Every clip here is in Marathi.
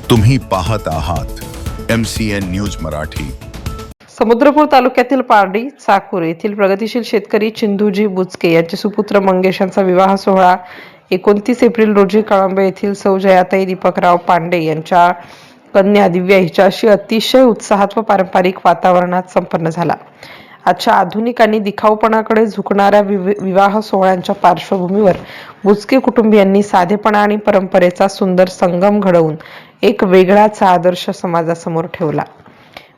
तुम्ही पाहत आहात MCN न्यूज मराठी। समुद्रपूर तालुक्यातील पारडी चाकूर येथील प्रगतिशील शेतकरी चिंदूजी बुचके यांचे सुपुत्र मंगेश यांचा विवाह सोहळा 29 एप्रिल रोजी कळंब येथील सौ जयाताई दीपकराव पांडे यांच्या कन्या दिव्या हिच्याशी अतिशय उत्साहात व पारंपरिक वातावरणात संपन्न झाला। आजच्या आधुनिक आणि दिखाऊपणाकडे झुकणाऱ्या विवाह सोहळ्यांच्या पार्श्वभूमीवर बुचके कुटुंबियांनी साधेपणा आणि परंपरेचा सुंदर संगम घडवून एक वेगळाच आदर्श समाजासमोर ठेवला।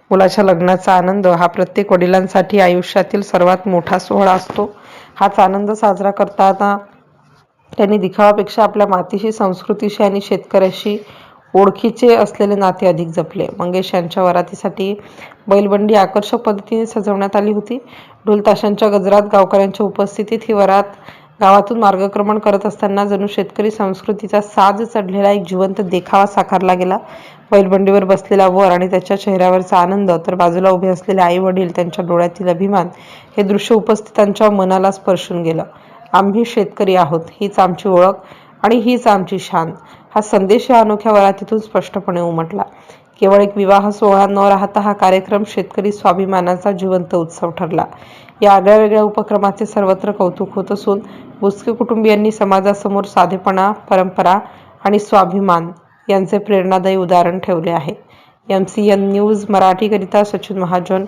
मुलाच्या लग्नाचा आनंद हा प्रत्येक वडिलांसाठी आयुष्यातील सर्वात मोठा सोहळा असतो। हाच आनंद साजरा करताना त्यांनी दिखावापेक्षा आपल्या मातीशी, संस्कृतीशी आणि शेतकऱ्याशी ओळखीचे असलेले नाते अधिक जपले। मंगेश यांच्या वरातीसाठी बैलबंडी आकर्षक पद्धतीने सजवण्यात आली होती। ढोल ताशांच्या गजरात गावकऱ्यांच्या उपस्थितीत ही वरात गावातून मार्गक्रमण करत असताना जणू शेतकरी संस्कृतीचा साज चढलेला एक जिवंत देखावा साकारला गेला। बैलबंडीवर बसलेला वर आणि त्याच्या चेहऱ्यावरचा आनंद, तर बाजूला उभे असलेले आई वडील, त्यांच्या डोळ्यातील अभिमान, हे दृश्य उपस्थितांच्या मनाला स्पर्शून गेलं। आम्ही शेतकरी आहोत, हीच आमची ओळख आणि हीच आमची शान, हा संदेश या अनोख्या वरातीतून स्पष्टपणे उमटला। केवळ एक विवाह सोहळा न राहता हा कार्यक्रम शेतकरी स्वाभिमानाचा जिवंत उत्सव ठरला। या आगळ्यावेगळ्या उपक्रमाचे सर्वत्र कौतुक होत असून बुचके कुटुंबियांनी समाजासमोर साधेपणा, परंपरा आणि स्वाभिमान यांचे प्रेरणादायी उदाहरण ठेवले आहे। MCN न्यूज मराठीकरिता सचिन महाजन,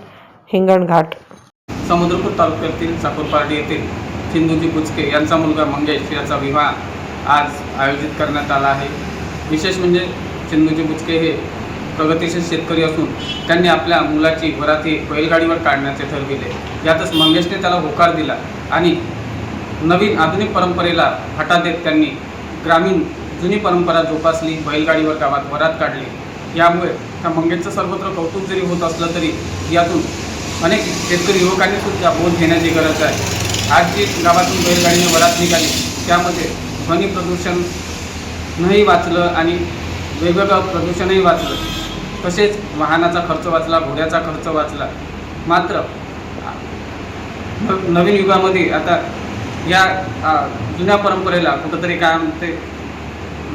हिंगणघाट। समुद्रपूर तालुक्यातील चाकूरपारडी येथील चिंदूजी बुचके यांचा मुलगा मंगेश याचा विवाह आज आयोजित करण्यात आला आहे। विशेष म्हणजे चिंदूजी बुचके हे प्रगतिशील शेतकरी असून त्यांनी आपल्या मुलाची वराती बैलगाडीवर काढण्याचे ठरविले। यातच मंगेशने त्याला होकार दिला आणि नवीन आधुनिक परंपरेला फाटा देत त्यांनी ग्रामीण जुनी परंपरा जोपासली, बैलगाडीवर गावात वरात काढली। यामुळे त्या मंगेशचं सर्वत्र कौतुक जरी होत असलं तरी यातून अनेक शेतकरी युवकांनी सुद्धा बोध घेण्याची गरज आहे। आज जी गावातून बैलगाडीने वरात निघाली त्यामध्ये ध्वनी प्रदूषणही वाचलं आणि वेगवेगळं प्रदूषणही वाचलं, तसेच वाहनाचा खर्च वाचला, घोड्याचा खर्च वाचला। मात्र नवीन युगामध्ये आता या जुन्या परंपरेला कुठंतरी काय म्हणते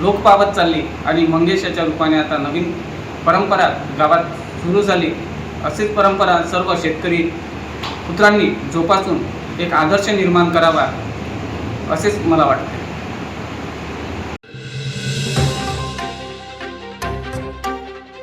लोक पावत चालली आणि मंगेश याच्या रूपाने आता नवीन परंपरा गावात सुरू झाली। अशीच परंपरा सर्व शेतकरी पुत्रांनी जोपासून एक आदर्श निर्माण करावा असेच मला वाटते।